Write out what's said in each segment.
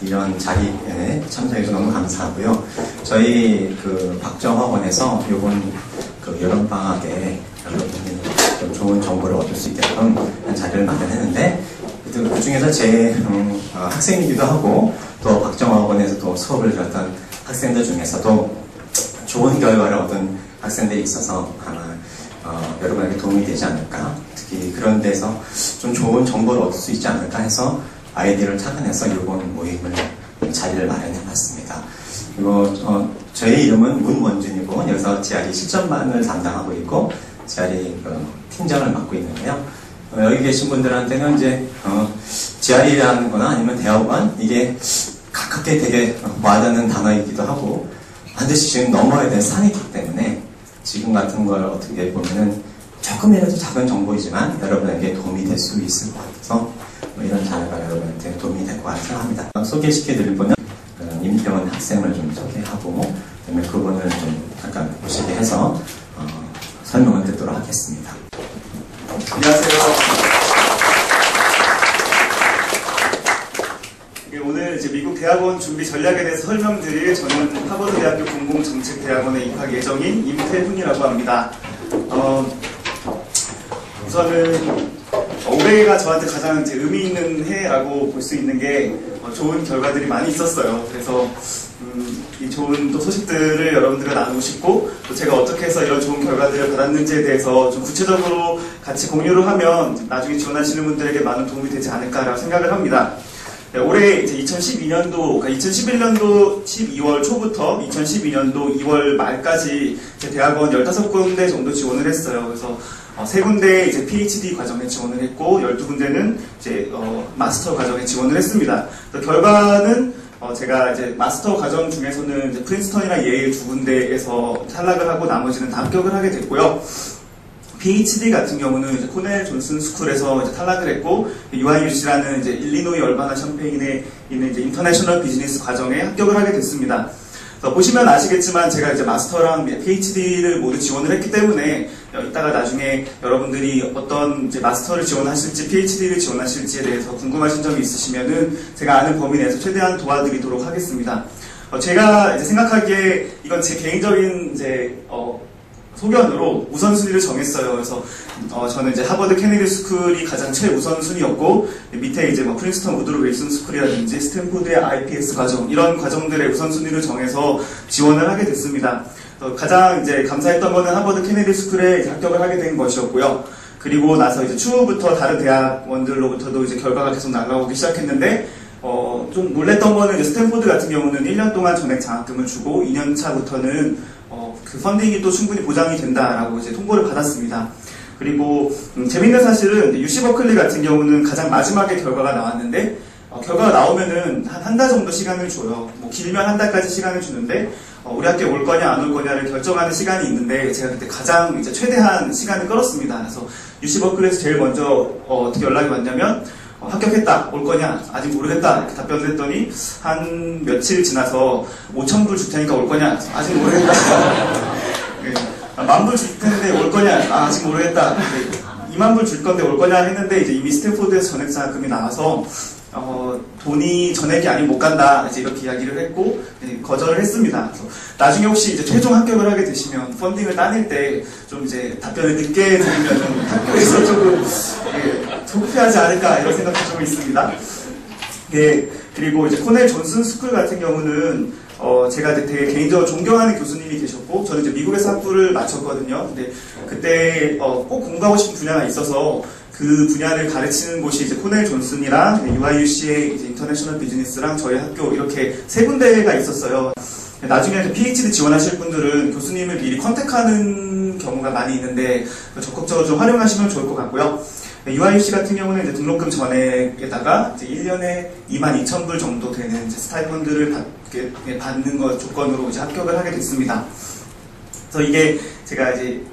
이런 자리에 참석해서 너무 감사하고요. 저희 그 박정학원에서 요번 그 여름방학에 여러분이 좀 좋은 정보를 얻을 수 있게끔 한 자리를 마련했는데, 그 중에서 제 학생이기도 하고 또 박정학원에서 또 수업을 들었던 학생들 중에서도 좋은 결과를 얻은 학생들이 있어서 아마 여러분에게 도움이 되지 않을까, 특히 그런 데서 좀 좋은 정보를 얻을 수 있지 않을까 해서 아이디어를 착안해서 이번 모임을 자리를 마련해봤습니다. 그리고 저의 이름은 문원준이고 여기서 GRE 실전반을 담당하고 있고 GRE 팀장을 맡고 있는데요. 여기 계신 분들한테는 이제 GRE라는 거나 아니면 대학원, 이게 가깝게 되게 와닿는 단어이기도 하고 반드시 지금 넘어야 될 산이기 때문에 지금 같은 걸 어떻게 보면은 조금이라도 작은 정보이지만 여러분에게 도움이 될 수 있을 것 같아서 이런 자료가 여러분한테 도움이 될 것 같아 생각합니다. 소개시켜드릴 분은 임태원 학생을 좀 소개하고 그다음에 그분을 좀 잠깐 보시게 해서 설명을 듣도록 하겠습니다. 안녕하세요. 오늘 이제 미국 대학원 준비 전략에 대해서 설명드릴, 저는 하버드대학교 공공정책대학원에 입학 예정인 임태훈이라고 합니다. 우선은 올해가 저한테 가장 이제 의미 있는 해라고 볼 수 있는 게 좋은 결과들이 많이 있었어요. 그래서 이 좋은 또 소식들을 여러분들과 나누고 싶고, 또 제가 어떻게 해서 이런 좋은 결과들을 받았는지에 대해서 좀 구체적으로 같이 공유를 하면 나중에 지원하시는 분들에게 많은 도움이 되지 않을까라고 생각을 합니다. 네, 올해 이제 2012년도, 그러니까 2011년도 12월 초부터 2012년도 2월 말까지 제 대학원 15군데 정도 지원을 했어요. 그래서 3군데 이제 PhD 과정에 지원을 했고 12군데는 이제 마스터 과정에 지원을 했습니다. 결과는 제가 이제 마스터 과정 중에서는 이제 프린스턴이나 예일 2군데에서 탈락을 하고 나머지는 다 합격을 하게 됐고요. PhD 같은 경우는 이제 코넬 존슨 스쿨에서 이제 탈락을 했고, UIUC라는 이제 일리노이 얼바나 샴페인에 있는 이제 인터내셔널 비즈니스 과정에 합격을 하게 됐습니다. 보시면 아시겠지만 제가 이제 마스터랑 PhD를 모두 지원을 했기 때문에 이따가 나중에 여러분들이 어떤 이제 마스터를 지원하실지 PhD를 지원하실지에 대해서 궁금하신 점이 있으시면은 제가 아는 범위 내에서 최대한 도와드리도록 하겠습니다. 제가 이제 생각하기에 이건 제 개인적인 이제 소견으로 우선순위를 정했어요. 그래서 저는 이제 하버드 케네디 스쿨이 가장 최우선순위였고, 밑에 이제 뭐 프린스턴 우드로 윌슨 스쿨이라든지 스탠포드의 IPS 과정, 이런 과정들의 우선순위를 정해서 지원을 하게 됐습니다. 가장 이제 감사했던 거는 하버드 케네디 스쿨에 이제 합격을 하게 된 것이었고요. 그리고 나서 이제 추후부터 다른 대학원들로부터도 이제 결과가 계속 날아오기 시작했는데, 좀 놀랬던 거는 이제 스탠포드 같은 경우는 1년 동안 전액 장학금을 주고 2년 차부터는 그 펀딩이 또 충분히 보장이 된다라고 이제 통보를 받았습니다. 그리고 재밌는 사실은 UC 버클리 같은 경우는 가장 마지막에 결과가 나왔는데, 결과가 나오면은 한 달 정도 시간을 줘요. 뭐 길면 한 달까지 시간을 주는데 우리 학교에 올 거냐 안 올 거냐를 결정하는 시간이 있는데, 제가 그때 가장 이제 최대한 시간을 끌었습니다. 그래서 UC 버클리에서 제일 먼저 어떻게 연락이 왔냐면, 합격했다, 올 거냐, 아직 모르겠다, 이렇게 답변을 했더니, 한 며칠 지나서 5,000불 줄 테니까 올 거냐, 아직 모르겠다. 네. 10,000불 줄 텐데 올 거냐, 아직 모르겠다. 20,000불 줄 건데 올 거냐 했는데, 이제 이미 스탠포드에서 전액 장학금이 나와서, 돈이 전액이 아니면 못 간다, 이제 이렇게 이야기를 했고, 거절을 했습니다. 그래서 나중에 혹시 이제 최종 합격을 하게 되시면, 펀딩을 따낼 때 좀 이제 답변을 늦게 드리면은 학교에서 조금 조급해하지 않을까, 이런 생각도 좀 있습니다. 예, 그리고 이제 코넬 존슨 스쿨 같은 경우는 제가 이제 되게 개인적으로 존경하는 교수님이 계셨고, 저는 이제 미국에서 학부를 마쳤거든요. 근데 그때 꼭 공부하고 싶은 분야가 있어서 그 분야를 가르치는 곳이 이제 코넬 존슨이랑 UIUC의 이제 인터내셔널 비즈니스랑 저희 학교 이렇게 3군데가 있었어요. 나중에 이제 PhD 지원하실 분들은 교수님을 미리 컨택하는 경우가 많이 있는데 적극적으로 좀 활용하시면 좋을 것 같고요. UIUC 같은 경우는 이제 등록금 전액에다가 이제 1년에 22,000불 정도 되는 이제 스타이펀드를 받는 것 조건으로 이제 합격을 하게 됐습니다. 그래서 이게 제가 이제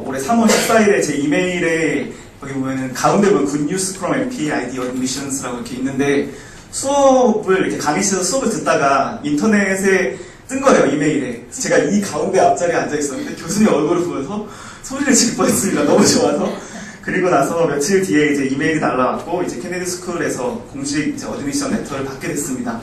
올해 3월 14일에 제 이메일에 여기 보면은 가운데 보면 Good News from MP ID Admissions라고 이렇게 있는데, 수업을 이렇게 강의실에서 수업을 듣다가 인터넷에 뜬 거예요, 이메일에. 제가 이 가운데 앞자리에 앉아 있었는데 교수님 얼굴을 보면서 소리를 지를 뻔했습니다. 너무 좋아서. 그리고 나서 며칠 뒤에 이제 이메일이 날라왔고, 이제 케네디 스쿨에서 공식 이제 어드미션 레터를 받게 됐습니다.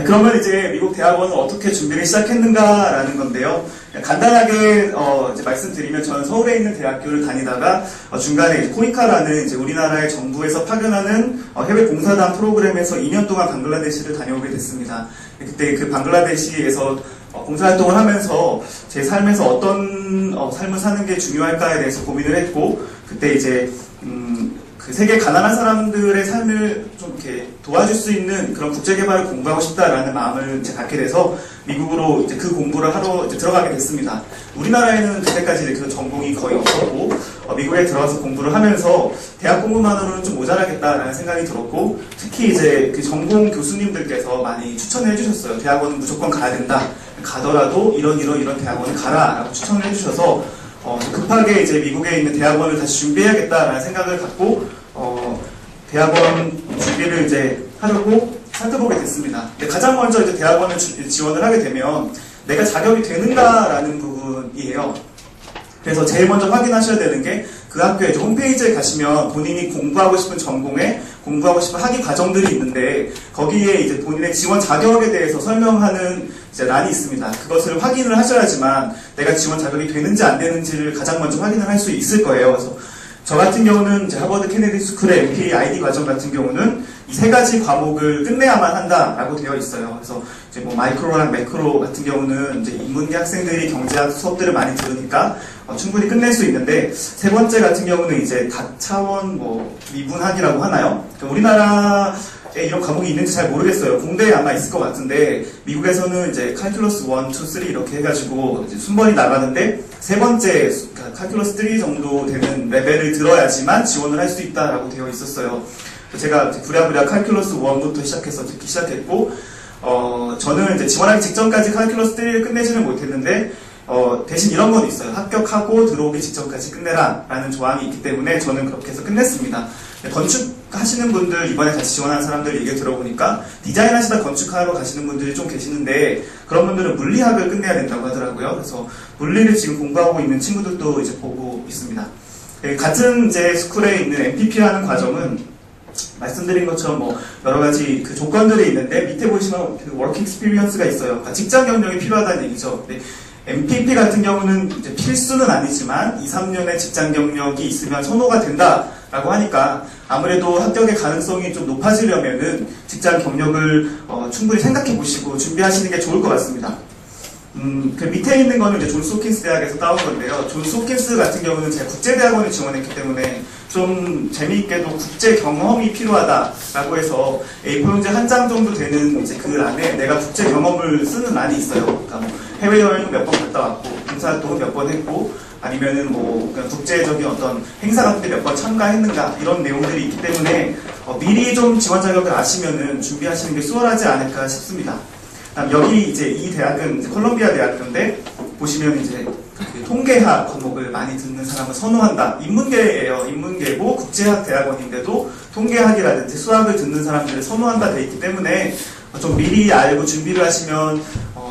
그러면 이제 미국 대학원은 어떻게 준비를 시작했는가라는 건데요. 간단하게 이제 말씀드리면 저는 서울에 있는 대학교를 다니다가 중간에 코이카라는 이제 우리나라의 정부에서 파견하는 해외 봉사단 프로그램에서 2년 동안 방글라데시를 다녀오게 됐습니다. 그때 그 방글라데시에서 봉사활동을 하면서 제 삶에서 어떤 삶을 사는 게 중요할까에 대해서 고민을 했고, 그때 이제 그 세계 가난한 사람들의 삶을 좀 이렇게 도와줄 수 있는 그런 국제개발을 공부하고 싶다라는 마음을 이제 갖게 돼서 미국으로 이제 그 공부를 하러 이제 들어가게 됐습니다. 우리나라에는 그때까지 그 전공이 거의 없었고, 미국에 들어가서 공부를 하면서 대학 공부만으로는 좀 모자라겠다라는 생각이 들었고, 특히 이제 그 전공 교수님들께서 많이 추천을 해주셨어요. 대학원은 무조건 가야 된다. 가더라도 이런 대학원을 가라라고 추천을 해주셔서 급하게 이제 미국에 있는 대학원을 다시 준비해야겠다라는 생각을 갖고 대학원 준비를 이제 하려고 살펴보게 됐습니다. 근데 가장 먼저 이제 대학원을 지원을 하게 되면 내가 자격이 되는가라는 부분이에요. 그래서 제일 먼저 확인하셔야 되는 게 그 학교의 이제 홈페이지에 가시면 본인이 공부하고 싶은 전공에 공부하고 싶은 학위 과정들이 있는데 거기에 이제 본인의 지원 자격에 대해서 설명하는 이제 란이 있습니다. 그것을 확인을 하셔야지만 내가 지원 자격이 되는지 안 되는지를 가장 먼저 확인을 할 수 있을 거예요. 그래서 저 같은 경우는 이제 하버드 케네디 스쿨의 MPA ID 과정 같은 경우는 이 세 가지 과목을 끝내야만 한다라고 되어 있어요. 그래서 이제 뭐 마이크로랑 매크로 같은 경우는 이제 인문계 학생들이 경제학 수업들을 많이 들으니까 충분히 끝낼 수 있는데, 세 번째 같은 경우는 이제 다차원 뭐 미분학이라고 하나요? 우리나라에 이런 과목이 있는지 잘 모르겠어요. 공대에 아마 있을 것 같은데 미국에서는 이제 칼큘러스 1, 2, 3 이렇게 해가지고 이제 순번이 나가는데 세 번째 칼큘러스 3 정도 되는 레벨을 들어야지만 지원을 할 수 있다라고 되어 있었어요. 제가 부랴부랴 칼큘러스 1부터 시작해서 듣기 시작했고, 저는 이제 지원하기 직전까지 칼큘러스 3를 끝내지는 못했는데 대신 이런 건 있어요. 합격하고 들어오기 직전까지 끝내라 라는 조항이 있기 때문에 저는 그렇게 해서 끝냈습니다. 건축하시는 분들, 이번에 같이 지원하는 사람들 얘기 들어보니까 디자인 하시다 건축하러 가시는 분들이 좀 계시는데 그런 분들은 물리학을 끝내야 된다고 하더라고요. 그래서 물리를 지금 공부하고 있는 친구들도 이제 보고 있습니다. 같은 이제 스쿨에 있는 MPP라는 과정은 말씀드린 것처럼 뭐 여러 가지 그 조건들이 있는데 밑에 보시면 그 워킹 익스피리언스가 있어요. 그러니까 직장 경력이 필요하다는 얘기죠. MPP 같은 경우는 이제 필수는 아니지만 2, 3년의 직장 경력이 있으면 선호가 된다라고 하니까 아무래도 합격의 가능성이 좀 높아지려면은 직장 경력을 충분히 생각해 보시고 준비하시는 게 좋을 것 같습니다. 그 밑에 있는 거는 이제 존스 홉킨스 대학에서 따온 건데요. 존스 홉킨스 같은 경우는 제가 국제대학원을 지원했기 때문에 좀 재미있게도 국제 경험이 필요하다라고 해서 A4 용지 한 장 정도 되는 이제 그 안에 내가 국제 경험을 쓰는 란이 있어요. 그러니까 뭐 해외여행을 몇 번 갔다 왔고, 봉사활동을 몇 번 했고, 아니면은 뭐 그냥 국제적인 어떤 행사 같은 데 몇 번 참가했는가 이런 내용들이 있기 때문에 미리 좀 지원 자격을 아시면은 준비하시는 게 수월하지 않을까 싶습니다. 여기 이제 이 대학은 이제 콜롬비아 대학교인데 보시면 이제 그 통계학 과목을 많이 듣는 사람을 선호한다. 인문계예요. 인문계고 국제학 대학원인데도 통계학이라든지 수학을 듣는 사람들을 선호한다 돼 있기 때문에 좀 미리 알고 준비를 하시면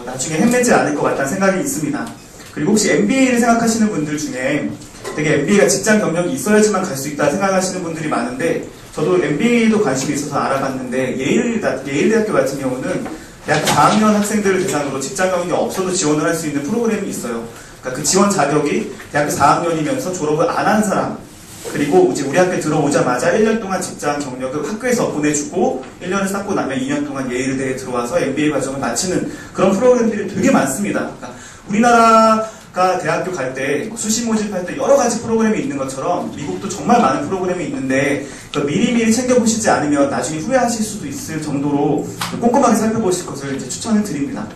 나중에 헤매지 않을 것 같다는 생각이 있습니다. 그리고 혹시 MBA를 생각하시는 분들 중에 되게 MBA가 직장 경력이 있어야지만 갈 수 있다 생각하시는 분들이 많은데 저도 MBA도 관심이 있어서 알아봤는데 예일 대학교 같은 경우는 대학교 4학년 학생들을 대상으로 직장 경력이 없어도 지원을 할 수 있는 프로그램이 있어요. 그러니까 그 지원 자격이 대학교 4학년이면서 졸업을 안 한 사람, 그리고 이제 우리 학교에 들어오자마자 1년 동안 직장 경력을 학교에서 보내주고 1년을 쌓고 나면 2년 동안 예일대에 들어와서 MBA 과정을 마치는 그런 프로그램들이 되게 많습니다. 그러니까 우리나라가 대학교 갈 때 수시 모집할 때 여러 가지 프로그램이 있는 것처럼 미국도 정말 많은 프로그램이 있는데 미리미리 챙겨보시지 않으면 나중에 후회하실 수도 있을 정도로 꼼꼼하게 살펴보실 것을 이제 추천을 드립니다.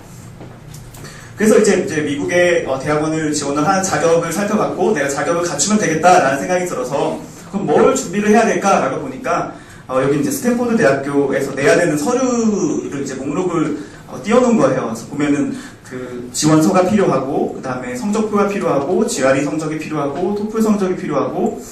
그래서 이제 미국의 대학원을 지원을 하는 자격을 살펴봤고 내가 자격을 갖추면 되겠다라는 생각이 들어서 그럼 뭘 준비를 해야 될까라고 보니까 여기 이제 스탠포드 대학교에서 내야 되는 서류를 이제 목록을 띄워놓은 거예요. 그래서 보면은 그 지원서가 필요하고 그 다음에 성적표가 필요하고 GRE 성적이 필요하고 토플 성적이 필요하고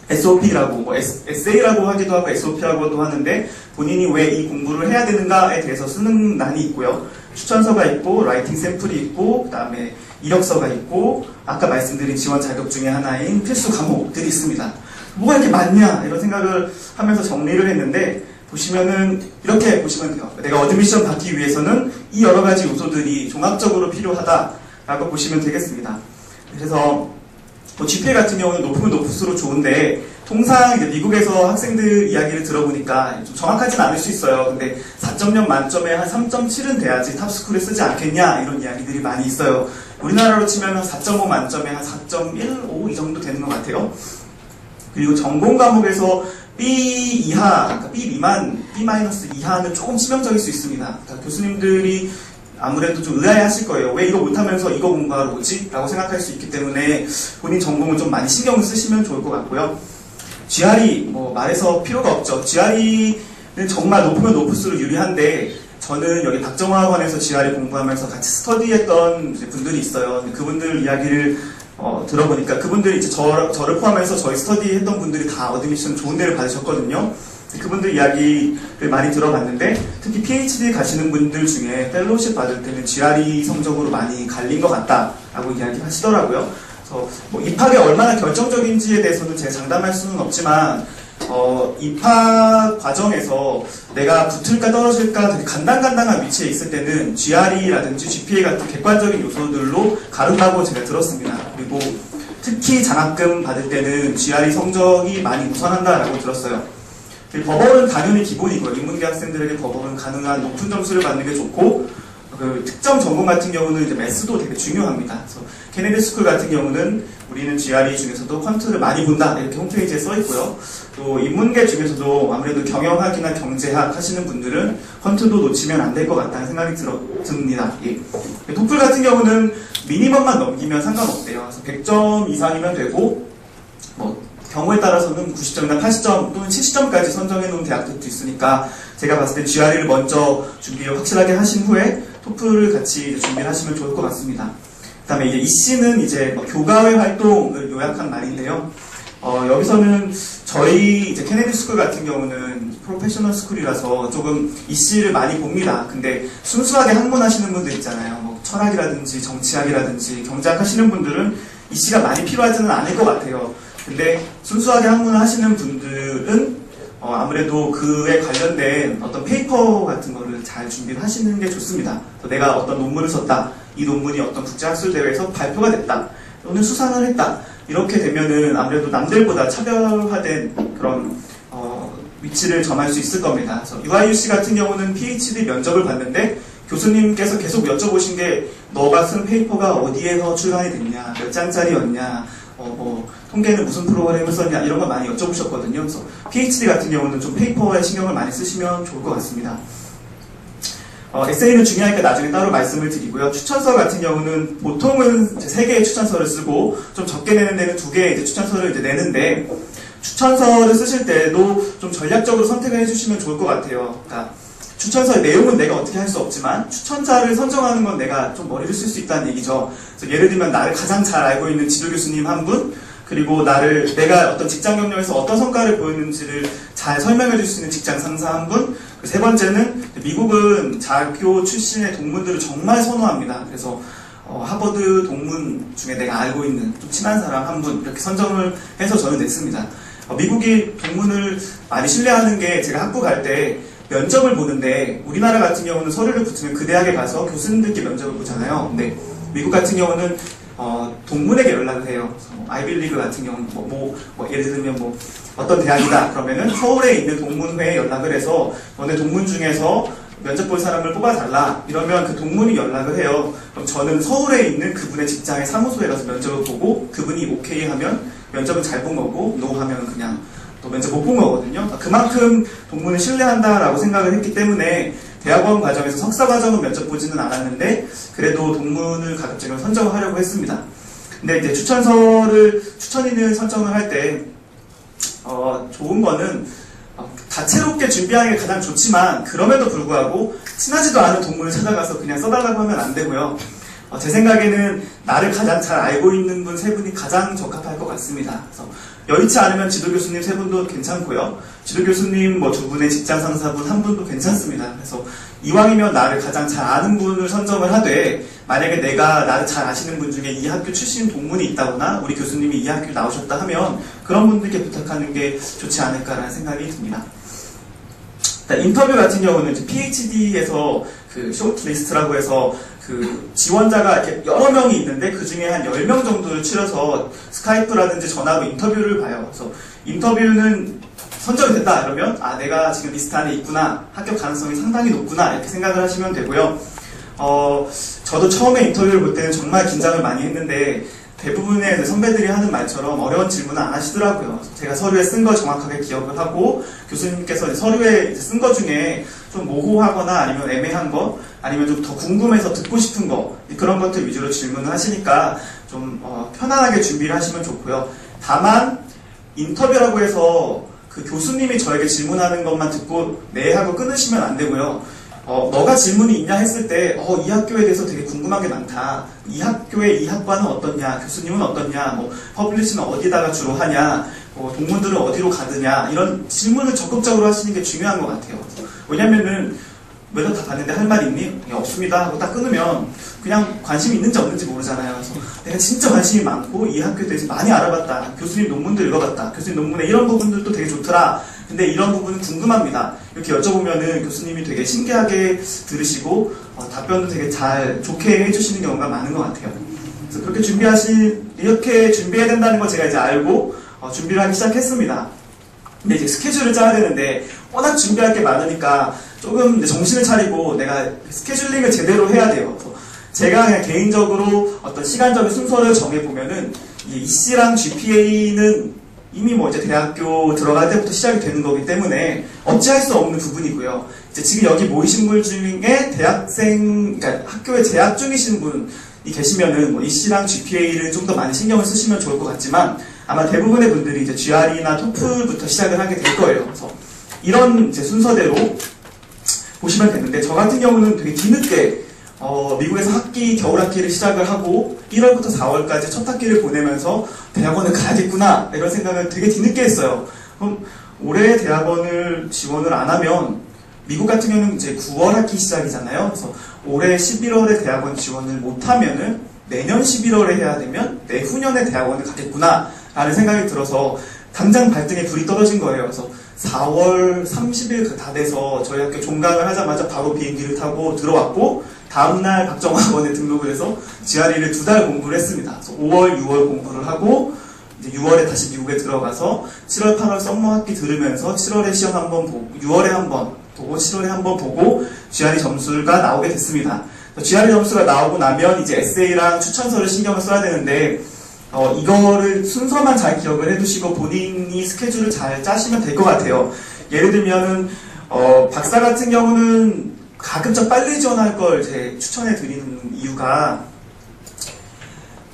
SOP라고 뭐 에세이라고 하기도 하고 SOP라고도 하는데 본인이 왜 이 공부를 해야 되는가에 대해서 쓰는 난이 있고요. 추천서가 있고 라이팅 샘플이 있고 그 다음에 이력서가 있고 아까 말씀드린 지원 자격 중에 하나인 필수 과목들이 있습니다. 뭐가 이렇게 많냐 이런 생각을 하면서 정리를 했는데 보시면은 이렇게 보시면 돼요. 내가 어드미션 받기 위해서는 이 여러 가지 요소들이 종합적으로 필요하다라고 보시면 되겠습니다. 그래서 뭐 GPA 같은 경우는 높으면 높을수록 좋은데 통상 이제 미국에서 학생들 이야기를 들어보니까 좀 정확하진 않을 수 있어요. 근데 4.0 만점에 한 3.7은 돼야지 탑스쿨에 쓰지 않겠냐 이런 이야기들이 많이 있어요. 우리나라로 치면 한 4.5 만점에 한 4.15 이 정도 되는 것 같아요. 그리고 전공 과목에서 B 이하, 그러니까 B 미만, B 마이너스 이하는 조금 치명적일 수 있습니다. 그러니까 교수님들이 아무래도 좀 의아해하실 거예요. 왜 이거 못하면서 이거 공부하러 오지? 라고 생각할 수 있기 때문에 본인 전공을 좀 많이 신경을 쓰시면 좋을 것 같고요. GRE 뭐 말해서 필요가 없죠. GRE는 정말 높으면 높을수록 유리한데 저는 여기 박정화학원에서 GRE 공부하면서 같이 스터디했던 분들이 있어요. 그분들 이야기를 들어보니까 그분들이 이제 저를 포함해서 저희 스터디 했던 분들이 다 어드미션 좋은 데를 받으셨거든요. 그분들 이야기를 많이 들어봤는데 특히 PhD 가시는 분들 중에 펠로우십 받을 때는 GRE 성적으로 많이 갈린 것 같다라고 이야기 하시더라고요. 그래서 뭐 입학이 얼마나 결정적인지에 대해서는 제가 장담할 수는 없지만 입학 과정에서 내가 붙을까 떨어질까 되게 간당간당한 위치에 있을 때는 GRE라든지 GPA 같은 객관적인 요소들로 가른다고 제가 들었습니다. 그리고 특히 장학금 받을 때는 GRE 성적이 많이 우선한다라고 들었어요. 버벅은 당연히 기본이고요. 인문계 학생들에게 버벅은 가능한 높은 점수를 받는 게 좋고 그 특정 전공 같은 경우는 이제 매스도 되게 중요합니다. 그래서 케네디 스쿨 같은 경우는 우리는 GRE 중에서도 퀀트를 많이 본다 이렇게 홈페이지에 써 있고요. 또 인문계 중에서도 아무래도 경영학이나 경제학 하시는 분들은 퀀트도 놓치면 안 될 것 같다는 생각이 듭니다. 예. 토플 같은 경우는 미니멈만 넘기면 상관없대요. 그래서 100점 이상이면 되고 뭐 경우에 따라서는 90점이나 80점 또는 70점까지 선정해 놓은 대학들도 있으니까 제가 봤을 때 GRE를 먼저 준비를 확실하게 하신 후에 토플을 같이 이제 준비를 하시면 좋을 것 같습니다. 그 다음에 이제 EC는 이제 교과외 활동을 요약한 말인데요. 여기서는 저희 이제 케네디 스쿨 같은 경우는 프로페셔널 스쿨이라서 조금 EC를 많이 봅니다. 근데 순수하게 학문하시는 분들 있잖아요. 뭐 철학이라든지 정치학이라든지 경제학 하시는 분들은 EC가 많이 필요하지는 않을 것 같아요. 근데 순수하게 학문을 하시는 분들은 아무래도 그에 관련된 어떤 페이퍼 같은 거를 잘 준비를 하시는 게 좋습니다. 내가 어떤 논문을 썼다. 이 논문이 어떤 국제학술대회에서 발표가 됐다. 또는 수상을 했다. 이렇게 되면은 아무래도 남들보다 차별화된 그런 위치를 점할 수 있을 겁니다. 그래서 UIUC 같은 경우는 PhD 면접을 봤는데 교수님께서 계속 여쭤보신 게 너가 쓴 페이퍼가 어디에서 출간이 됐냐, 몇 장짜리였냐, 뭐 통계는 무슨 프로그램을 썼냐 이런 거 많이 여쭤보셨거든요. 그래서 PhD 같은 경우는 좀 페이퍼에 신경을 많이 쓰시면 좋을 것 같습니다. 에세이는 중요하니까 나중에 따로 말씀을 드리고요. 추천서 같은 경우는 보통은 3개의 추천서를 쓰고 좀 적게 내는 데는 2개의 이제 추천서를 이제 내는데 추천서를 쓰실 때도 좀 전략적으로 선택을 해주시면 좋을 것 같아요. 그러니까 추천서의 내용은 내가 어떻게 할 수 없지만 추천자를 선정하는 건 내가 좀 머리를 쓸 수 있다는 얘기죠. 그래서 예를 들면 나를 가장 잘 알고 있는 지도 교수님 한 분, 그리고 내가 어떤 직장 경력에서 어떤 성과를 보였는지를 잘 설명해 줄 수 있는 직장 상사 한 분, 세 번째는 미국은 자교 출신의 동문들을 정말 선호합니다. 그래서 하버드 동문 중에 내가 알고 있는 좀 친한 사람 한 분 이렇게 선정을 해서 저는 냈습니다. 미국이 동문을 많이 신뢰하는 게 제가 학부 갈 때 면접을 보는데 우리나라 같은 경우는 서류를 붙으면 그 대학에 가서 교수님들께 면접을 보잖아요. 근데 미국 같은 경우는 동문에게 연락을 해요. 아이빌리그 같은 경우는 예를 들면 어떤 대학이다 그러면은 서울에 있는 동문회에 연락을 해서 너네 동문 중에서 면접 볼 사람을 뽑아달라 이러면 그 동문이 연락을 해요. 그럼 저는 서울에 있는 그분의 직장의 사무소에 가서 면접을 보고 그분이 오케이 하면 면접은 잘 본 거고 노 하면 그냥 또 면접 못 본 거거든요. 그만큼 동문을 신뢰한다라고 생각을 했기 때문에 대학원 과정에서 석사 과정은 면접 보지는 않았는데 그래도 동문을 가급적이면 선정을 하려고 했습니다. 근데 이제 추천인을 선정을 할 때 좋은 거는 다채롭게 준비하는 게 가장 좋지만 그럼에도 불구하고 친하지도 않은 동문을 찾아가서 그냥 써달라고 하면 안 되고요. 제 생각에는 나를 가장 잘 알고 있는 분 3분이 가장 적합할 것 같습니다. 그래서 여의치 않으면 지도교수님 3분도 괜찮고요. 지도교수님 2분의 직장 상사분 1분도 괜찮습니다. 그래서 이왕이면 나를 가장 잘 아는 분을 선정을 하되 만약에 내가 나를 잘 아시는 분 중에 이 학교 출신 동문이 있다거나 우리 교수님이 이 학교 나오셨다 하면 그런 분들께 부탁하는 게 좋지 않을까라는 생각이 듭니다. 인터뷰 같은 경우는 이제 PhD에서 그 쇼트리스트라고 해서 그 지원자가 이렇게 여러 명이 있는데 그 중에 한 10명 정도를 추려서 스카이프라든지 전화로 인터뷰를 봐요. 그래서 인터뷰는 선정이 됐다 그러면 아 내가 지금 리스트 안에 있구나, 합격 가능성이 상당히 높구나 이렇게 생각을 하시면 되고요. 저도 처음에 인터뷰를 볼 때는 정말 긴장을 많이 했는데 대부분의 선배들이 하는 말처럼 어려운 질문은 안 하시더라고요. 제가 서류에 쓴 걸 정확하게 기억을 하고 교수님께서 서류에 쓴 것 중에 좀 모호하거나 아니면 애매한 거 아니면 좀 더 궁금해서 듣고 싶은 거 그런 것들 위주로 질문을 하시니까 좀 편안하게 준비를 하시면 좋고요. 다만 인터뷰라고 해서 그 교수님이 저에게 질문하는 것만 듣고 네 하고 끊으시면 안 되고요. 너가 질문이 있냐 했을 때 이 학교에 대해서 되게 궁금한 게 많다. 이 학교의 이 학과는 어떻냐, 교수님은 어떻냐, 뭐 퍼블리시는 어디다가 주로 하냐, 동문들은 어디로 가느냐 이런 질문을 적극적으로 하시는 게 중요한 것 같아요. 왜냐면은 매달 다 봤는데 할 말 있니? 없습니다 하고 딱 끊으면 그냥 관심이 있는지 없는지 모르잖아요. 그래서 내가 진짜 관심이 많고 이 학교에 대해서 많이 알아봤다. 교수님 논문도 읽어봤다. 교수님 논문에 이런 부분들도 되게 좋더라. 근데 이런 부분은 궁금합니다. 이렇게 여쭤보면은 교수님이 되게 신기하게 들으시고 답변도 되게 잘 좋게 해주시는 경우가 많은 것 같아요. 그래서 이렇게 준비해야 된다는 걸 제가 이제 알고 준비를 하기 시작했습니다. 근데 이제 스케줄을 짜야 되는데 워낙 준비할 게 많으니까 조금 정신을 차리고 내가 스케줄링을 제대로 해야 돼요. 제가 그냥 개인적으로 어떤 시간적인 순서를 정해보면은 EC랑 GPA는 이미 뭐 이제 대학교 들어갈 때부터 시작이 되는 거기 때문에 어찌할 수 없는 부분이고요. 이제 지금 여기 모이신 분 중에 그러니까 학교에 재학 중이신 분이 계시면은 뭐 EC랑 GPA를 좀 더 많이 신경을 쓰시면 좋을 것 같지만 아마 대부분의 분들이 이제 GRE나 토플부터 시작을 하게 될 거예요. 그래서 이런 이제 순서대로 보시면 되는데 저 같은 경우는 되게 뒤늦게 미국에서 겨울 학기를 시작을 하고 1월부터 4월까지 첫 학기를 보내면서 대학원을 가야겠구나 이런 생각을 되게 뒤늦게 했어요. 그럼 올해 대학원을 지원을 안 하면 미국 같은 경우는 이제 9월 학기 시작이잖아요. 그래서 올해 11월에 대학원 지원을 못하면은 내년 11월에 해야 되면 내후년에 대학원을 가겠구나 라는 생각이 들어서 당장 발등에 불이 떨어진 거예요. 그래서 4월 30일 다 돼서 저희 학교 종강을 하자마자 바로 비행기를 타고 들어왔고 다음날 박정학원에 등록을 해서 GRE를 2달 공부를 했습니다. 그래서 5월, 6월 공부를 하고 이제 6월에 다시 미국에 들어가서 7월, 8월 썸머 학기 들으면서 7월에 시험 한번 보고 6월에 한번 보고 7월에 한번 보고 GRE 점수가 나오게 됐습니다. GRE 점수가 나오고 나면 이제 에세이랑 추천서를 신경을 써야 되는데 이거를 순서만 잘 기억을 해두시고 본인이 스케줄을 잘 짜시면 될 것 같아요. 예를 들면은 박사 같은 경우는 가급적 빨리 지원할 걸 추천해 드리는 이유가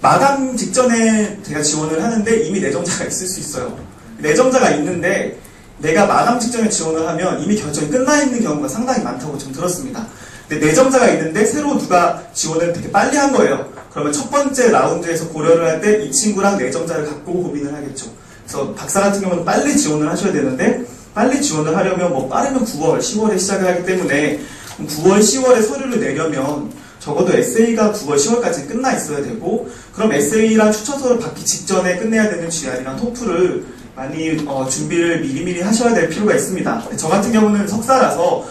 마감 직전에 제가 지원을 하는데 이미 내정자가 있을 수 있어요. 내정자가 있는데 내가 마감 직전에 지원을 하면 이미 결정이 끝나 있는 경우가 상당히 많다고 좀 들었습니다. 근데 내정자가 있는데 새로 누가 지원을 되게 빨리 한 거예요. 그러면 첫 번째 라운드에서 고려를 할 때 이 친구랑 내정자를 갖고 고민을 하겠죠. 그래서 박사 같은 경우는 빨리 지원을 하셔야 되는데 빨리 지원을 하려면 뭐 빠르면 9월, 10월에 시작을 하기 때문에 9월, 10월에 서류를 내려면 적어도 에세이가 9월, 10월까지 끝나 있어야 되고 그럼 에세이랑 추천서를 받기 직전에 끝내야 되는 GR이랑 토플을 많이 준비를 미리미리 하셔야 될 필요가 있습니다. 저 같은 경우는 석사라서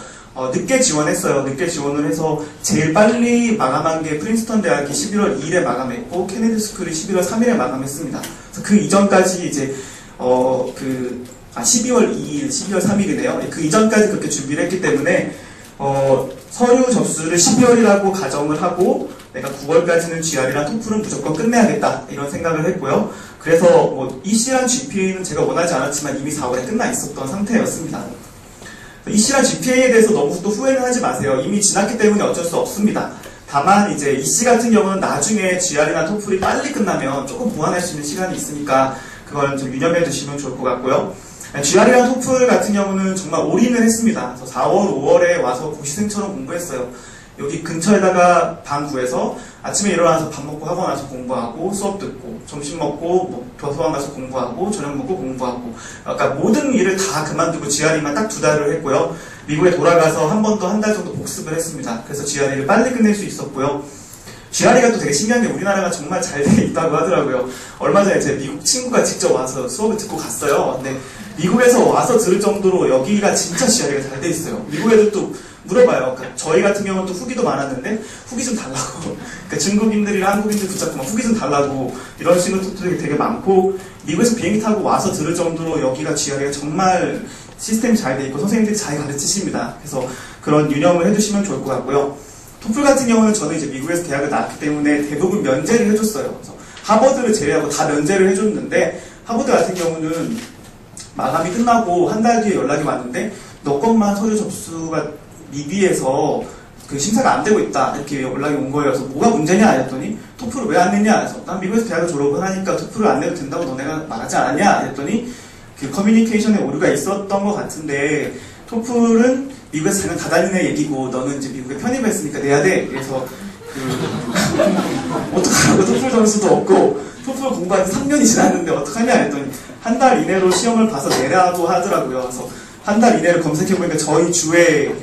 늦게 지원했어요. 늦게 지원을 해서 제일 빨리 마감한 게 프린스턴 대학이 11월 2일에 마감했고 케네디 스쿨이 11월 3일에 마감했습니다. 그래서 그 이전까지 이제 12월 2일, 12월 3일이네요. 그 이전까지 그렇게 준비를 했기 때문에 서류 접수를 12월이라고 가정을 하고 내가 9월까지는 GR이랑 토플은 무조건 끝내야겠다 이런 생각을 했고요. 그래서 뭐 EC랑 GPA는 제가 원하지 않았지만 이미 4월에 끝나 있었던 상태였습니다. EC랑 GPA에 대해서 너무 또 후회는 하지 마세요. 이미 지났기 때문에 어쩔 수 없습니다. 다만 이제 EC 같은 경우는 나중에 GR이나 토플이 빨리 끝나면 조금 보완할 수 있는 시간이 있으니까 그걸 좀 유념해 두시면 좋을 것 같고요. GR이랑 토플 같은 경우는 정말 올인을 했습니다. 그래서 4월, 5월에 와서 고시생처럼 공부했어요. 여기 근처에다가 방 구해서 아침에 일어나서 밥 먹고 학원 와서 공부하고 수업 듣고 점심 먹고 뭐 도서관 가서 공부하고 저녁 먹고 공부하고 그러니까 모든 일을 다 그만두고 GRE만 딱 2달을 했고요. 미국에 돌아가서 한 번 더 한 달 정도 복습을 했습니다. 그래서 GRE를 빨리 끝낼 수 있었고요. GRE가 또 되게 신기한 게 우리나라가 정말 잘 돼 있다고 하더라고요. 얼마 전에 제 미국 친구가 직접 와서 수업을 듣고 갔어요. 근데 미국에서 와서 들을 정도로 여기가 진짜 GRE가 잘 돼 있어요. 미국 애들도 물어봐요. 그러니까 저희 같은 경우는 또 후기도 많았는데 후기 좀 달라고. 그러니까 중국인들이랑 한국인들 붙잡고 막 후기 좀 달라고 이런 식으로 토플이 되게 많고 미국에서 비행기 타고 와서 들을 정도로 여기가 GRE가 정말 시스템이 잘 돼 있고 선생님들이 잘 가르치십니다. 그래서 그런 유념을 해두시면 좋을 것 같고요. 토플 같은 경우는 저는 이제 미국에서 대학을 나왔기 때문에 대부분 면제를 해줬어요. 그래서 하버드를 제외하고 다 면제를 해줬는데 하버드 같은 경우는 마감이 끝나고 한 달 뒤에 연락이 왔는데 너 것만 서류 접수가 미비해서 그 심사가 안 되고 있다 이렇게 연락이 온 거예요. 그래서 뭐가 문제냐 했더니 토플을 왜 안 냈냐 해서 난 미국에서 대학을 졸업을 하니까 토플을 안 내도 된다고 너네가 말하지 않았냐 했더니 그 커뮤니케이션에 오류가 있었던 것 같은데 토플은 미국에서 자기는 다 다니는 얘기고 너는 이제 미국에 편입했으니까 내야 돼. 그래서 어떡하라고 토플 점수도 없고 토플 공부한 지 3년이 지났는데 어떡하냐 했더니 한 달 이내로 시험을 봐서 내라고 하더라고요. 그래서 한 달 이내로 검색해보니까 저희 주에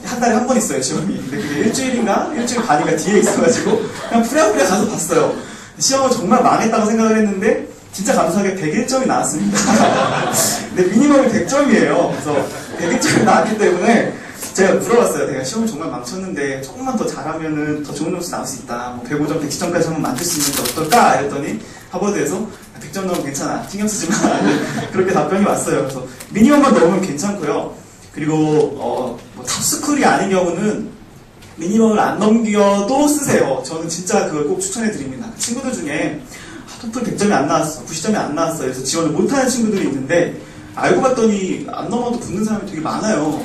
한 달에 한 번 있어요 시험이. 근데 그게 일주일인가 일주일 반인가 뒤에 있어가지고 그냥 부랴부랴 가서 봤어요. 시험은 정말 망했다고 생각을 했는데 진짜 감사하게 101점이 나왔습니다. 근데 미니멈이 100점이에요. 그래서 101점이 나왔기 때문에 제가 물어봤어요. 내가 시험을 정말 망쳤는데 조금만 더 잘하면은 더 좋은 점수 나올 수 있다. 뭐 105점, 110점까지 한번 만들 수 있는데 어떨까? 이랬더니 하버드에서 100점 넘으면 괜찮아. 신경 쓰지 마. 그렇게 답변이 왔어요. 그래서 미니멈만 넣으면 괜찮고요. 그리고 뭐 탑스쿨이 아닌 경우는 미니멈을 안 넘겨도 쓰세요. 저는 진짜 그걸 꼭 추천해 드립니다. 친구들 중에 토플 100점이 안 나왔어, 90점이 안 나왔어. 그래서 지원을 못하는 친구들이 있는데 알고 봤더니 안 넘어도 붙는 사람이 되게 많아요.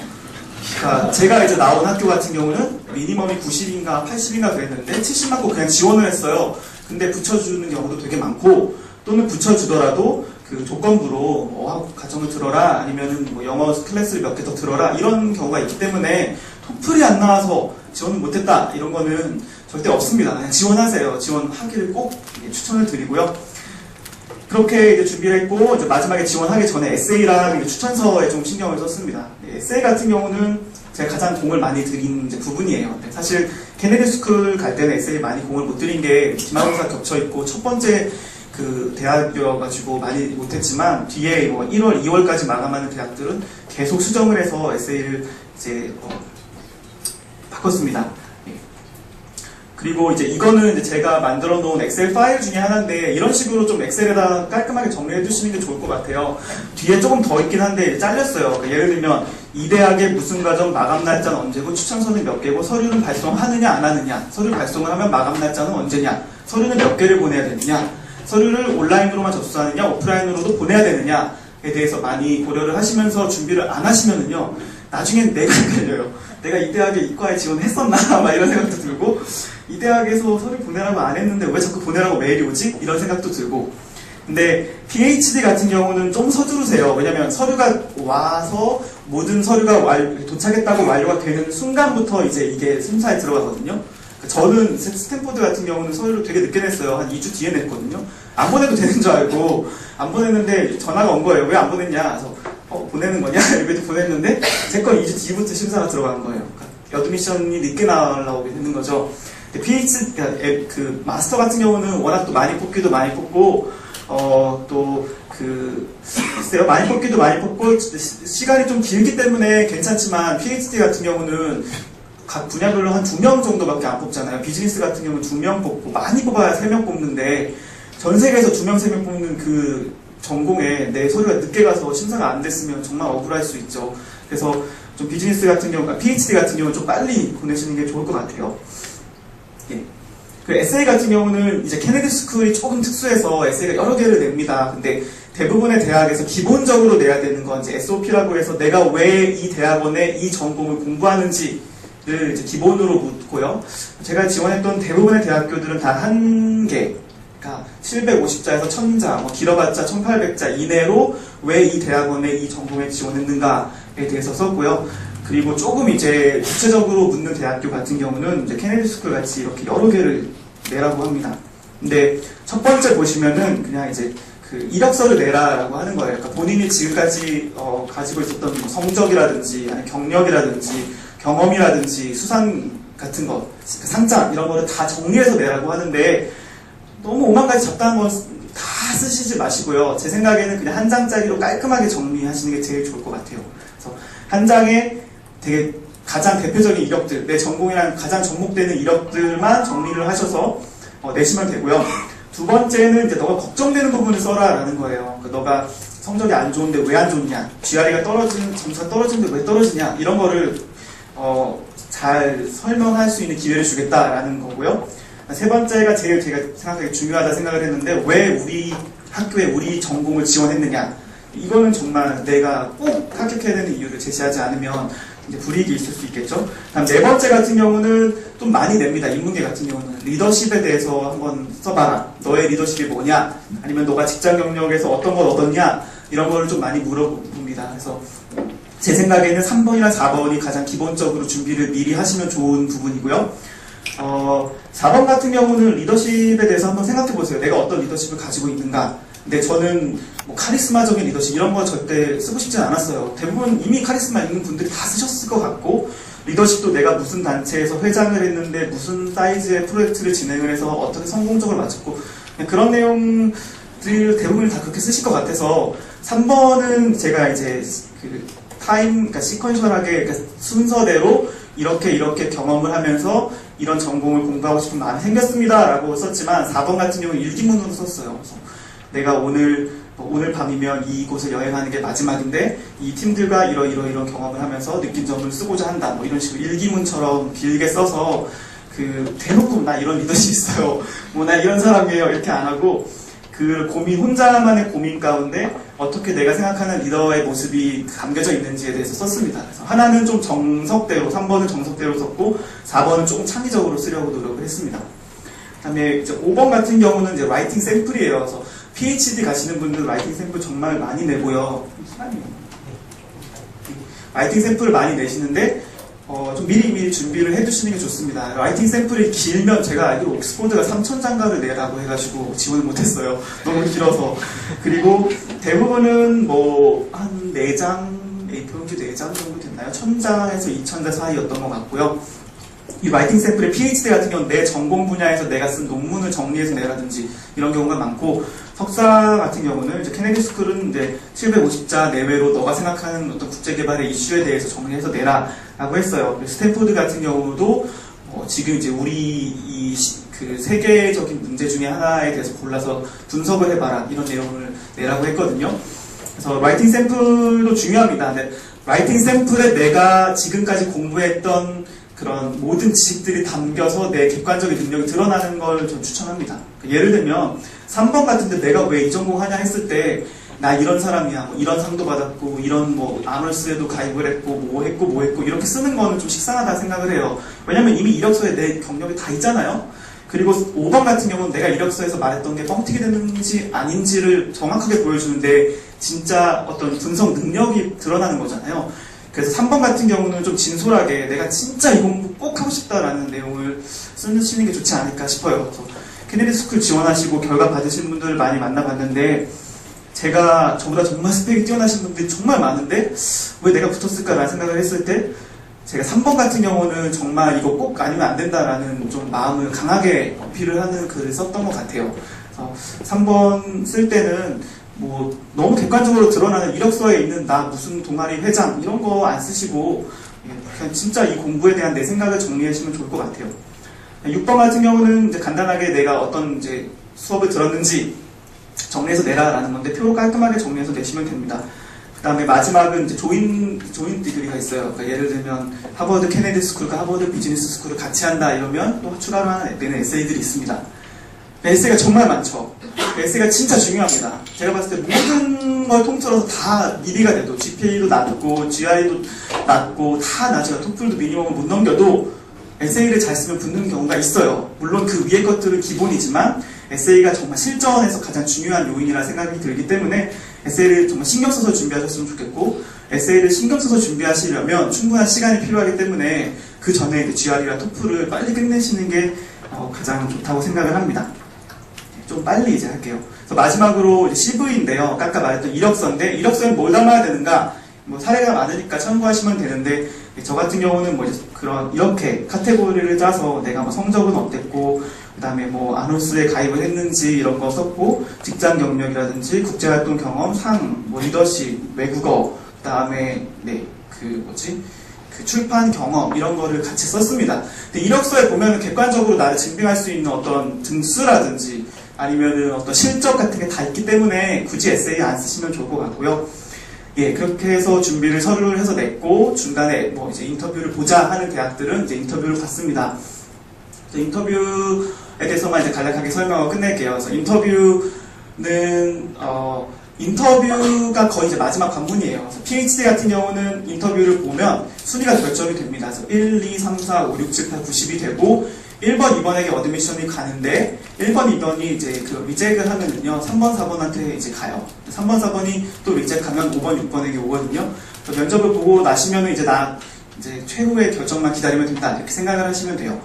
그러니까 제가 이제 나온 학교 같은 경우는 미니멈이 90인가 80인가 그랬는데 70 맞고 그냥 지원을 했어요. 근데 붙여주는 경우도 되게 많고 또는 붙여주더라도 그 조건부로 가정을 들어라 아니면은 뭐 영어 클래스를 몇 개 더 들어라 이런 경우가 있기 때문에 토플이 안 나와서 지원을 못했다 이런 거는 절대 없습니다. 그냥 지원하세요. 지원하기를 꼭 추천을 드리고요. 그렇게 이제 준비를 했고 이제 마지막에 지원하기 전에 에세이랑 추천서에 좀 신경을 썼습니다. 에세이 같은 경우는 제가 가장 공을 많이 들인 이제 부분이에요. 사실 케네디 스쿨 갈 때는 에세이 많이 공을 못 들인 게 기말고사 겹쳐 있고 첫 번째 그 대학이어가지고 많이 못했지만 뒤에 뭐 1월, 2월까지 마감하는 대학들은 계속 수정을 해서 에세이를 이제 바꿨습니다. 그리고 이제 이거는 이제 제가 만들어 놓은 엑셀 파일 중에 하나인데 이런 식으로 좀 엑셀에다 깔끔하게 정리해 주시는 게 좋을 것 같아요. 뒤에 조금 더 있긴 한데 잘렸어요. 그러니까 예를 들면 이 대학의 무슨 과정 마감 날짜는 언제고 추천서는 몇 개고 서류는 발송하느냐 안 하느냐 서류 발송을 하면 마감 날짜는 언제냐 서류는 몇 개를 보내야 되느냐 서류를 온라인으로만 접수하느냐 오프라인으로도 보내야 되느냐에 대해서 많이 고려를 하시면서 준비를 안 하시면은요 나중엔 내가 헷갈려요. 내가 이 대학에 이과에 지원했었나 막 이런 생각도 들고 이 대학에서 서류 보내라고 안 했는데 왜 자꾸 보내라고 메일이 오지? 이런 생각도 들고 근데 PhD 같은 경우는 좀 서두르세요. 왜냐면 서류가 와서 모든 서류가 도착했다고 완료가 되는 순간부터 이제 이게 심사에 들어가거든요. 저는 스탠포드 같은 경우는 서류를 되게 늦게 냈어요. 한 2주 뒤에 냈거든요. 안 보내도 되는 줄 알고 안 보냈는데 전화가 온 거예요. 왜 안 보냈냐? 그래서 보내는 거냐? 이렇게 보냈는데 제 건 2주 뒤부터 심사가 들어간 거예요. 그러니까 여드미션이 늦게 나오게 되는 거죠. PhD, 그 마스터 같은 경우는 워낙 또 많이 뽑기도 많이 뽑고 글쎄요, 많이 뽑기도 많이 뽑고 시간이 좀 길기 때문에 괜찮지만 PhD 같은 경우는 각 분야별로 한 2명 정도밖에 안 뽑잖아요. 비즈니스 같은 경우는 2명 뽑고 많이 뽑아야 3명 뽑는데 전 세계에서 2명, 3명 뽑는 그 전공에 내 서류가 늦게 가서 심사가 안 됐으면 정말 억울할 수 있죠. 그래서 좀 비즈니스 같은 경우, PhD 같은 경우는 좀 빨리 보내시는 게 좋을 것 같아요. 예. 그 에세이 같은 경우는 이제 케네디 스쿨이 조금 특수해서 에세이가 여러 개를 냅니다. 근데 대부분의 대학에서 기본적으로 내야 되는 건 이제 SOP라고 해서 내가 왜 이 대학원에 이 전공을 공부하는지를 이제 기본으로 묻고요. 제가 지원했던 대부분의 대학교들은 다 한 개, 그러니까 750자에서 1000자, 뭐 길어봤자 1800자 이내로 왜 이 대학원에 이 전공에 지원했는가에 대해서 썼고요. 그리고 조금 이제 구체적으로 묻는 대학교 같은 경우는 이제 케네디 스쿨 같이 이렇게 여러 개를 내라고 합니다. 근데 첫 번째 보시면은 그냥 이제 그 이력서를 내라라고 하는 거예요. 그러니까 본인이 지금까지 가지고 있었던 뭐 성적이라든지 아니 경력이라든지 경험이라든지 수상 같은 거, 상장 이런 거를 다 정리해서 내라고 하는데 너무 오만 가지 잡다한 거 다 쓰시지 마시고요. 제 생각에는 그냥 한 장짜리로 깔끔하게 정리하시는 게 제일 좋을 것 같아요. 그래서 한 장에 되게 가장 대표적인 이력들, 내 전공이랑 가장 접목되는 이력들만 정리를 하셔서 내시면 되고요. 두 번째는 이제 너가 걱정되는 부분을 써라라는 거예요. 그러니까 너가 성적이 안 좋은데 왜 안 좋냐, GRE가 점수가 떨어지는데 왜 떨어지냐, 이런 거를 잘 설명할 수 있는 기회를 주겠다라는 거고요. 세 번째가 제일 제가 생각하기 중요하다 생각을 했는데, 왜 우리 학교에 우리 전공을 지원했느냐, 이거는 정말 내가 꼭 합격해야 되는 이유를 제시하지 않으면 이제 불이익이 있을 수 있겠죠. 다음 네 번째 같은 경우는 좀 많이 냅니다. 인문계 같은 경우는 리더십에 대해서 한번 써봐라. 너의 리더십이 뭐냐, 아니면 너가 직장 경력에서 어떤 걸 얻었냐, 이런 거를 좀 많이 물어봅니다. 그래서 제 생각에는 3번이나 4번이 가장 기본적으로 준비를 미리 하시면 좋은 부분이고요. 4번 같은 경우는 리더십에 대해서 한번 생각해 보세요. 내가 어떤 리더십을 가지고 있는가. 근데 저는 뭐 카리스마적인 리더십 이런 거 절대 쓰고 싶지 않았어요. 대부분 이미 카리스마 있는 분들이 다 쓰셨을 것 같고, 리더십도 내가 무슨 단체에서 회장을 했는데 무슨 사이즈의 프로젝트를 진행을 해서 어떻게 성공적으로 마쳤고, 그런 내용들 대부분 다 그렇게 쓰실 것 같아서 3번은 제가 이제 그러니까 시퀀셜하게, 그러니까 순서대로 이렇게 경험을 하면서 이런 전공을 공부하고 싶은 마음이 생겼습니다 라고 썼지만, 4번 같은 경우는 일기문으로 썼어요. 그래서 내가 오늘 밤이면 이곳을 여행하는 게 마지막인데 이 팀들과 이런 경험을 하면서 느낀 점을 쓰고자 한다, 뭐 이런 식으로 일기문처럼 길게 써서 대놓고 나 이런 리더십 있어요, 뭐 나 이런 사람이에요, 이렇게 안 하고 혼자만의 고민 가운데 어떻게 내가 생각하는 리더의 모습이 담겨져 있는지에 대해서 썼습니다. 그래서 하나는 좀 정석대로, 3번은 정석대로 썼고 4번은 조금 창의적으로 쓰려고 노력을 했습니다. 그 다음에 이제 5번 같은 경우는 이제 라이팅 샘플이에요. 그래서 PhD 가시는 분들 라이팅 샘플 정말 많이 내고요. 라이팅 샘플을 많이 내시는데 좀 미리 준비를 해두시는 게 좋습니다. 라이팅 샘플이 길면, 제가 알기로 옥스포드가 3,000장가를 내라고 해가지고 지원을 못했어요. 너무 길어서. 그리고 대부분은 뭐 한 4장, A4용지 4장 정도 됐나요? 1,000장에서 2,000장 사이였던 것 같고요. 이 라이팅 샘플의 PhD 같은 경우는 내 전공 분야에서 내가 쓴 논문을 정리해서 내라든지 이런 경우가 많고, 석사 같은 경우는 이제 케네디 스쿨은 이제 750자 내외로 너가 생각하는 어떤 국제개발의 이슈에 대해서 정리해서 내라라고 했어요. 스탠포드 같은 경우도 지금 이제 우리 그 세계적인 문제 중에 하나에 대해서 골라서 분석을 해봐라, 이런 내용을 내라고 했거든요. 그래서 라이팅 샘플도 중요합니다. 근데 라이팅 샘플에 내가 지금까지 공부했던 그런 모든 지식들이 담겨서 내 객관적인 능력이 드러나는 걸 좀 추천합니다. 예를 들면 3번 같은데 내가 왜 이 전공 하냐 했을 때, 나 이런 사람이야, 뭐 이런 상도 받았고, 이런 뭐 아널스에도 가입을 했고, 뭐 했고 이렇게 쓰는 거는 좀 식상하다 생각을 해요. 왜냐면 이미 이력서에 내 경력이 다 있잖아요. 그리고 5번 같은 경우는 내가 이력서에서 말했던 게 뻥튀기 됐는지 아닌지를 정확하게 보여주는데 진짜 어떤 분석 능력이 드러나는 거잖아요. 그래서 3번 같은 경우는 좀 진솔하게 내가 진짜 이 공부 꼭 하고 싶다라는 내용을 쓰시는 게 좋지 않을까 싶어요. 그래서 케네디 스쿨 지원하시고 결과 받으신 분들을 많이 만나봤는데, 제가 저보다 정말 스펙이 뛰어나신 분들이 정말 많은데 왜 내가 붙었을까라는 생각을 했을 때, 제가 3번 같은 경우는 정말 이거 꼭 아니면 안 된다라는 좀 마음을 강하게 어필을 하는 글을 썼던 것 같아요. 그래서 3번 쓸 때는 뭐 너무 객관적으로 드러나는 이력서에 있는 나 무슨 동아리 회장 이런 거 안 쓰시고 그냥 진짜 이 공부에 대한 내 생각을 정리하시면 좋을 것 같아요. 6번 같은 경우는 이제 간단하게 내가 어떤 이제 수업을 들었는지 정리해서 내라라는 건데, 표로 깔끔하게 정리해서 내시면 됩니다. 그 다음에 마지막은 이제 조인 디그리가 있어요. 그러니까 예를 들면 하버드 케네디 스쿨과 하버드 비즈니스 스쿨을 같이 한다 이러면 또 추가로 하나 내는 에세이들이 있습니다. 에세이가 정말 많죠. 에세이가 진짜 중요합니다. 제가 봤을 때 모든 걸 통틀어서 다 미리가 돼도, GPA도 낮고 GRE도 낮고 다 낮아요. 토플도 미니멈을 못 넘겨도 에세이를 잘 쓰면 붙는 경우가 있어요. 물론 그 위의 것들은 기본이지만 에세이가 정말 실전에서 가장 중요한 요인이라 생각이 들기 때문에 에세이를 정말 신경 써서 준비하셨으면 좋겠고, 에세이를 신경 써서 준비하시려면 충분한 시간이 필요하기 때문에 그 전에 GRE랑 토플을 빨리 끝내시는 게 가장 좋다고 생각을 합니다. 좀 빨리 이제 할게요. 그래서 마지막으로 이제 CV인데요. 아까 말했던 이력서인데, 이력서에 뭘 담아야 되는가? 뭐 사례가 많으니까 참고하시면 되는데, 저 같은 경우는 뭐 이제 이렇게 카테고리를 짜서 내가 뭐 성적은 어땠고, 그 다음에 뭐 아놀스에 가입을 했는지 이런 거 썼고, 직장 경력이라든지 국제활동 경험, 상, 뭐 리더십, 외국어, 그 다음에 그 출판 경험 이런 거를 같이 썼습니다. 근데 이력서에 보면 객관적으로 나를 증빙할 수 있는 어떤 등수라든지 아니면은 어떤 실적 같은 게 다 있기 때문에 굳이 에세이 안 쓰시면 좋을 것 같고요. 예, 그렇게 해서 준비를 서류를 해서 냈고, 중간에 뭐 이제 인터뷰를 보자 하는 대학들은 이제 인터뷰를 봤습니다. 인터뷰에 대해서만 이제 간략하게 설명을 끝낼게요. 그래서 인터뷰가 거의 이제 마지막 관문이에요. 그래서 PhD 같은 경우는 인터뷰를 보면 순위가 결정이 됩니다. 그래서 1, 2, 3, 4, 5, 6, 7, 8, 90이 되고, 1번, 2번에게 어드미션이 가는데 1번, 2번이 이제 그 리젝을 하면은요 3번, 4번한테 이제 가요. 3번, 4번이 또 리젝하면 5번, 6번에게 오거든요. 면접을 보고 나시면은 이제 이제 최후의 결정만 기다리면 된다 이렇게 생각을 하시면 돼요.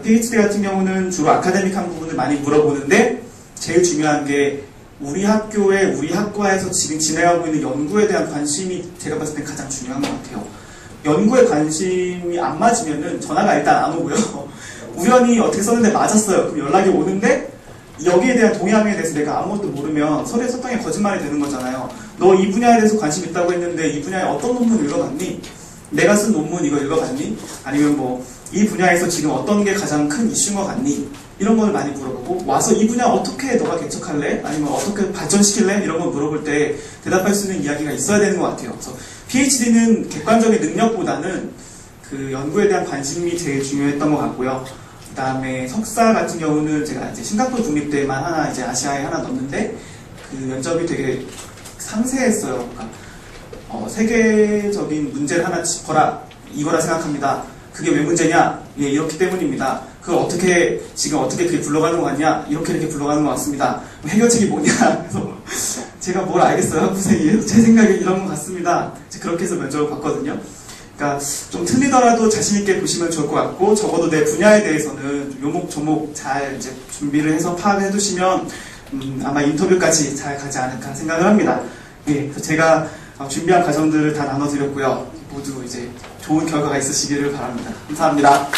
PhD 같은 경우는 주로 아카데믹한 부분을 많이 물어보는데 제일 중요한 게 우리 학교에 우리 학과에서 지금 진행하고 있는 연구에 대한 관심이 제가 봤을 때 가장 중요한 것 같아요. 연구에 관심이 안 맞으면은 전화가 일단 안 오고요. 우연히 어떻게 썼는데 맞았어요. 그럼 연락이 오는데 여기에 대한 동향에 대해서 내가 아무것도 모르면 서류에 썼던 게 거짓말이 되는 거잖아요. 너 이 분야에 대해서 관심 있다고 했는데 이 분야에 어떤 논문 읽어봤니? 내가 쓴 논문 이거 읽어봤니? 아니면 뭐 이 분야에서 지금 어떤 게 가장 큰 이슈인 것 같니? 이런 걸 많이 물어보고 와서 이 분야 어떻게 너가 개척할래? 아니면 어떻게 발전시킬래? 이런 걸 물어볼 때 대답할 수 있는 이야기가 있어야 되는 것 같아요. 그래서 PhD는 객관적인 능력보다는 그 연구에 대한 관심이 제일 중요했던 것 같고요. 그 다음에 석사 같은 경우는 제가 이제 싱가포르 국립대만 하나 이제 아시아에 하나 넣었는데 그 면접이 되게 상세했어요. 그러니까 세계적인 문제를 하나 짚어라 이거라 생각합니다. 그게 왜 문제냐? 예, 이렇기 때문입니다. 지금 어떻게 그게 굴러가는 것 같냐? 이렇게 굴러가는 것 같습니다. 해결책이 뭐냐? 그래서 제가 뭘 알겠어요, 학부생이. 제 생각에 이런 것 같습니다. 그렇게 해서 면접을 봤거든요. 그러니까 좀 틀리더라도 자신있게 보시면 좋을 것 같고, 적어도 내 분야에 대해서는 요목조목 잘 이제 준비를 해서 파악을 해두시면, 아마 인터뷰까지 잘 가지 않을까 생각을 합니다. 예, 그래서 제가 준비한 과정들을 다 나눠드렸고요. 모두 이제 좋은 결과가 있으시기를 바랍니다. 감사합니다.